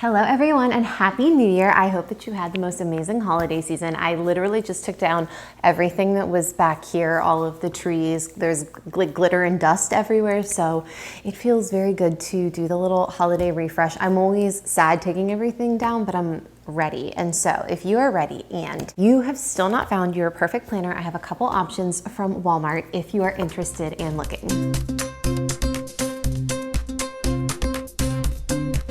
Hello everyone and Happy New Year. I hope that you had the most amazing holiday season. I literally just took down everything that was back here, all of the trees. There's glitter and dust everywhere, so it feels very good to do the little holiday refresh. I'm always sad taking everything down, but I'm ready. And so if you are ready and you have still not found your perfect planner, I have a couple options from Walmart if you are interested in looking.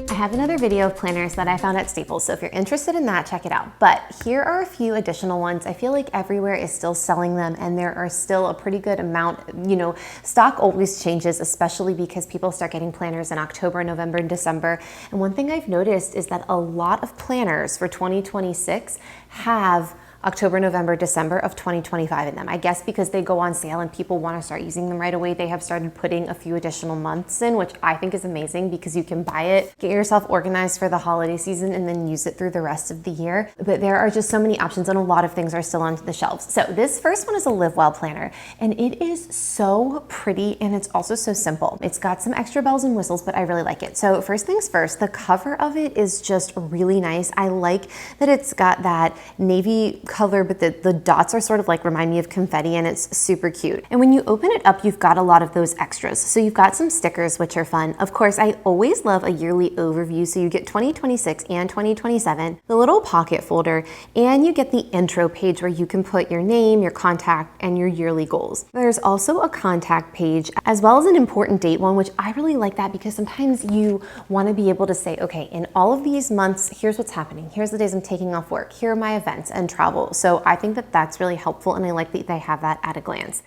I have another video of planners that I found at Staples, so if you're interested in that, check it out. But here are a few additional ones. I feel like everywhere is still selling them and there are still a pretty good amount. You know, stock always changes, especially because people start getting planners in October, November, and December. And one thing I've noticed is that a lot of planners for 2026 have October, November, December of 2025 in them. I guess because they go on sale and people want to start using them right away, they have started putting a few additional months in, which I think is amazing because you can buy it, get yourself organized for the holiday season, and then use it through the rest of the year. But there are just so many options and a lot of things are still on the shelves. So this first one is a Live Well planner and it is so pretty and it's also so simple. It's got some extra bells and whistles, but I really like it. So first things first, the cover of it is just really nice. I like that it's got that navy color, but the dots are sort of like remind me of confetti and it's super cute. And when you open it up, you've got a lot of those extras. So you've got some stickers, which are fun. Of course, I always love a yearly overview. So you get 2026 and 2027, the little pocket folder, and you get the intro page where you can put your name, your contact, and your yearly goals. There's also a contact page as well as an important date one, which I really like that because sometimes you want to be able to say, okay, in all of these months, here's what's happening. Here's the days I'm taking off work. Here are my events and travel. So I think that that's really helpful and I like that they have that at a glance.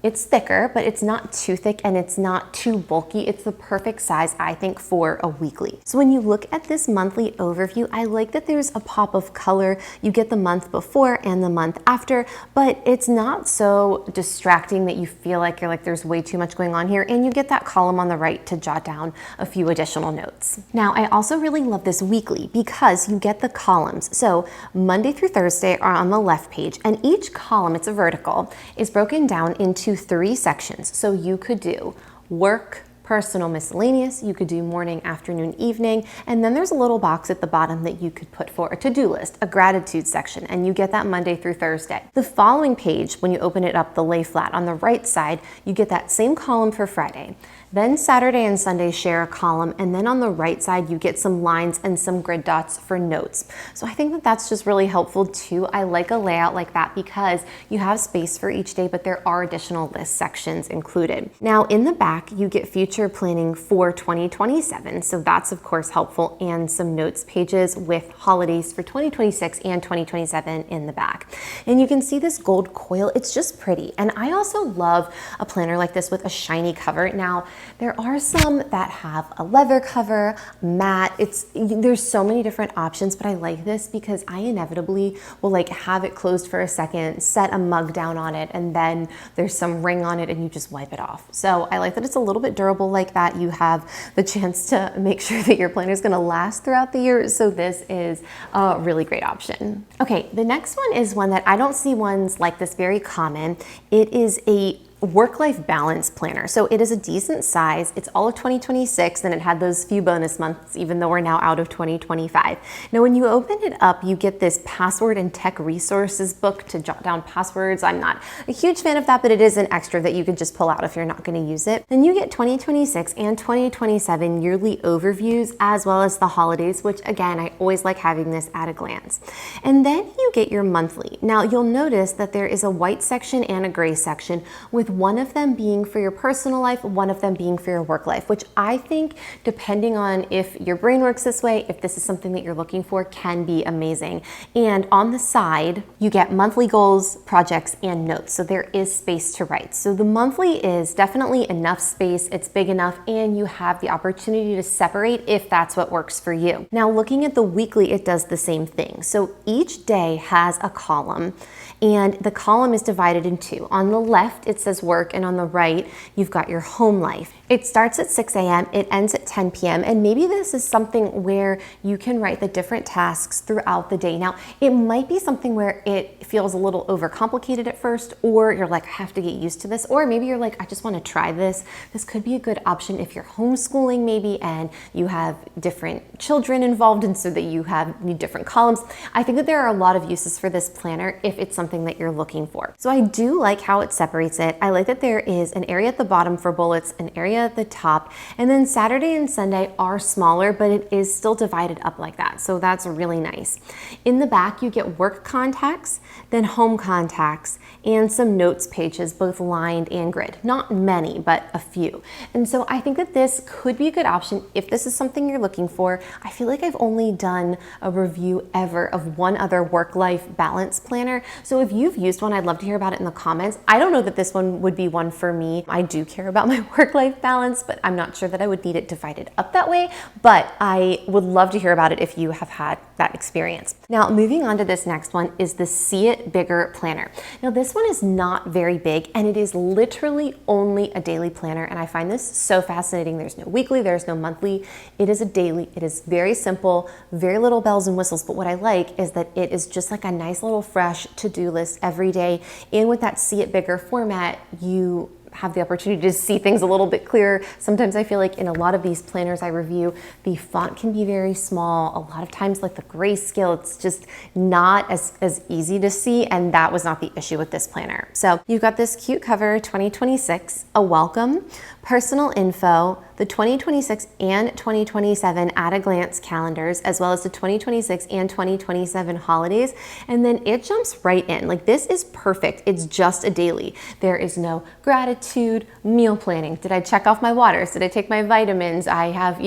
It's thicker, but it's not too thick and it's not too bulky. It's the perfect size, I think, for a weekly. So when you look at this monthly overview, I like that there's a pop of color. You get the month before and the month after, but it's not so distracting that you feel like there's way too much going on here. And you get that column on the right to jot down a few additional notes. Now, I also really love this weekly because you get the columns. So Monday through Thursday are on the left page and each column, it's a vertical, is broken down into 3 sections. So you could do work, personal, miscellaneous, you could do morning, afternoon, evening, and then there's a little box at the bottom that you could put for a to-do list, a gratitude section, and you get that Monday through Thursday. The following page, when you open it up, the lay flat on the right side, you get that same column for Friday. Then Saturday and Sunday share a column, and then on the right side, you get some lines and some grid dots for notes. So I think that that's just really helpful too. I like a layout like that because you have space for each day, but there are additional list sections included. Now in the back, you get future planning for 2027. So that's of course helpful, and some notes pages with holidays for 2026 and 2027 in the back. And you can see this gold coil, it's just pretty. And I also love a planner like this with a shiny cover. Now, there are some that have a leather cover, matte. There's so many different options, but I like this because I inevitably will have it closed for a second, set a mug down on it, and then there's some ring on it and you just wipe it off. So I like that it's a little bit durable like that. You have the chance to make sure that your planner is going to last throughout the year. So this is a really great option. Okay, the next one is one that I don't see ones like this very common. It is a work-life balance planner. So it is a decent size. It's all of 2026 and it had those few bonus months, even though we're now out of 2025. Now, when you open it up, you get this password and tech resources book to jot down passwords. I'm not a huge fan of that, but it is an extra that you can just pull out if you're not going to use it. Then you get 2026 and 2027 yearly overviews, as well as the holidays, which again, I always like having this at a glance. And then you get your monthly. Now you'll notice that there is a white section and a gray section, with one of them being for your personal life, one of them being for your work life, which I think, depending on if your brain works this way, if this is something that you're looking for, can be amazing. And on the side, you get monthly goals, projects, and notes. So there is space to write. So the monthly is definitely enough space, it's big enough, and you have the opportunity to separate if that's what works for you. Now, looking at the weekly, it does the same thing. So each day has a column, and the column is divided in two. On the left, it says says work, and on the right, you've got your home life. It starts at 6 a.m., it ends at 10 p.m., and maybe this is something where you can write the different tasks throughout the day. Now, it might be something where it feels a little overcomplicated at first, or you're like, I have to get used to this, or maybe you're like, I just want to try this. This could be a good option if you're homeschooling maybe, and you have different children involved, and so that you need different columns. I think that there are a lot of uses for this planner if it's something that you're looking for. So I do like how it separates it. I like that there is an area at the bottom for bullets, an area at the top, and then Saturday and Sunday are smaller, but it is still divided up like that. So that's really nice. In the back, you get work contacts, then home contacts, and some notes pages, both lined and grid. Not many, but a few. And so I think that this could be a good option if this is something you're looking for. I feel like I've only done a review ever of one other work-life balance planner. So if you've used one, I'd love to hear about it in the comments. I don't know that this one would be one for me. I do care about my work-life balance, but I'm not sure that I would need it divided up that way. But I would love to hear about it if you have had that experience. Now, moving on to this next one is the See It Bigger planner. Now, this one is not very big, and it is literally only a daily planner, and I find this so fascinating. There's no weekly, there's no monthly. It is a daily. It is very simple, very little bells and whistles, but what I like is that it is just like a nice little fresh to-do list every day. And with that See It Bigger format, you have the opportunity to see things a little bit clearer. Sometimes I feel like in a lot of these planners I review, the font can be very small. A lot of times, like the grayscale, it's just not as easy to see, and that was not the issue with this planner. So you've got this cute cover, 2026, a welcome, personal info, the 2026 and 2027 at a glance calendars, as well as the 2026 and 2027 holidays. And then it jumps right in. Like, this is perfect. It's just a daily. There is no gratitude, meal planning. Did I check off my waters? Did I take my vitamins? I have,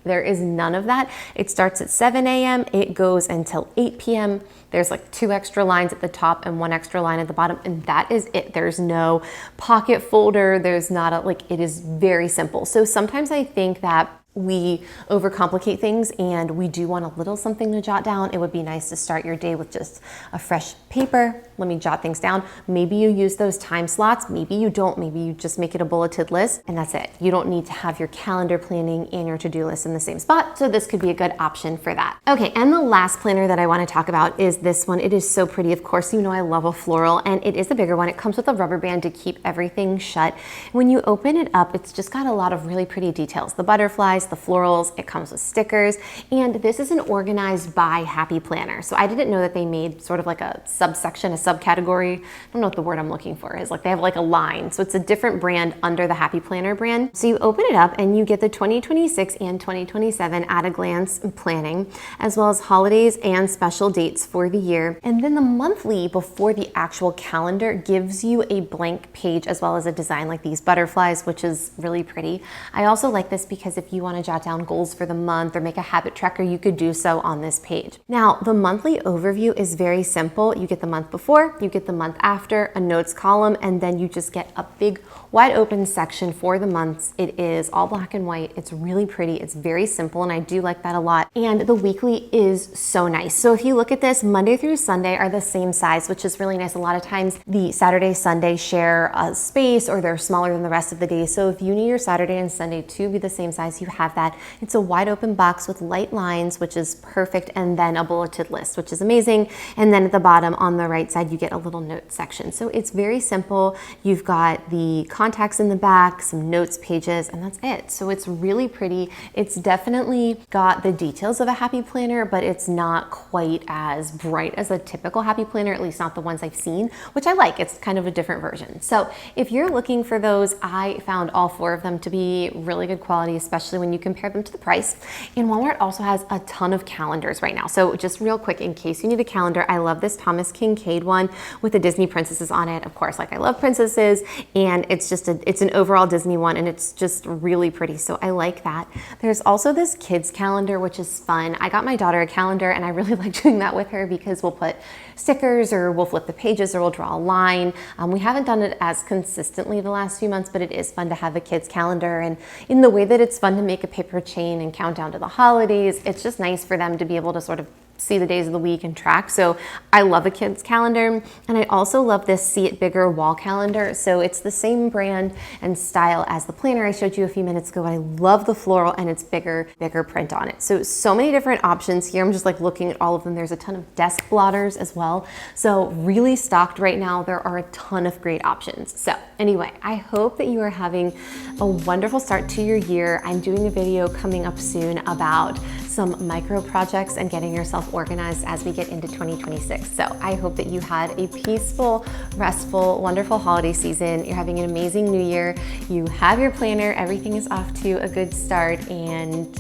there is none of that. It starts at 7 a.m. It goes until 8 p.m. There's like 2 extra lines at the top and 1 extra line at the bottom, and that is it. There's no pocket folder. There's not it is very simple. So sometimes I think that we overcomplicate things and we do want a little something to jot down. It would be nice to start your day with just a fresh paper. Let me jot things down. Maybe you use those time slots. Maybe you don't. Maybe you just make it a bulleted list and that's it. You don't need to have your calendar planning and your to-do list in the same spot. So this could be a good option for that. Okay, and the last planner that I want to talk about is this one. It is so pretty. Of course, you know I love a floral, and it is a bigger one. It comes with a rubber band to keep everything shut. When you open it up, it's just got a lot of really pretty details. The butterflies, the florals, it comes with stickers, and this is an organized by happy planner. So I didn't know that they made sort of like a subsection, a subcategory. I don't know what the word I'm looking for is. Like, they have like a line. So it's a different brand under the Happy Planner brand. So you open it up and you get the 2026 and 2027 at a glance planning, as well as holidays and special dates for the year. And then the monthly before the actual calendar gives you a blank page as well as a design like these butterflies, which is really pretty. I also like this because if you want to jot down goals for the month or make a habit tracker, you could do so on this page. Now, the monthly overview is very simple. You get the month before, you get the month after, a notes column, and then you just get a big wide open section for the months. It is all black and white. It's really pretty. It's very simple, and I do like that a lot. And the weekly is so nice. So if you look at this, Monday through Sunday are the same size, which is really nice. A lot of times the Saturday, Sunday share a space, or they're smaller than the rest of the day. So if you need your Saturday and Sunday to be the same size, you have that. It's a wide open box with light lines, which is perfect, and then a bulleted list, which is amazing. And then at the bottom on the right side, you get a little note section. So it's very simple. You've got the contacts in the back, some notes pages, and that's it. So it's really pretty. It's definitely got the details of a happy planner, but it's not quite as bright as a typical happy planner, at least not the ones I've seen, which I like. It's kind of a different version. So if you're looking for those, I found all 4 of them to be really good quality, especially when you compare them to the price. And Walmart also has a ton of calendars right now. So just real quick, in case you need a calendar, I love this Thomas Kincaid one with the Disney princesses on it. Of course, like, I love princesses, and it's just it's an overall Disney one, and it's just really pretty. So I like that. There's also this kids calendar, which is fun. I got my daughter a calendar, and I really like doing that with her because we'll put stickers, or we'll flip the pages, or we'll draw a line. We haven't done it as consistently the last few months, but it is fun to have a kids calendar. And in the way that it's fun to make a paper chain and count down to the holidays, it's just nice for them to be able to sort of see the days of the week and track. So I love a kids calendar, and I also love this See It Bigger wall calendar. So it's the same brand and style as the planner I showed you a few minutes ago. I love the floral, and it's bigger print on it. So many different options here. I'm just like looking at all of them. There's a ton of desk blotters as well. So really stocked right now. There are a ton of great options. So anyway, I hope that you are having a wonderful start to your year. I'm doing a video coming up soon about some micro projects and getting yourself organized as we get into 2026. So I hope that you had a peaceful, restful, wonderful holiday season. You're having an amazing new year. You have your planner. Everything is off to a good start, and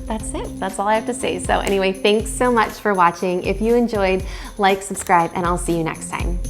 that's it. That's all I have to say. So anyway, thanks so much for watching. If you enjoyed, like, subscribe, and I'll see you next time.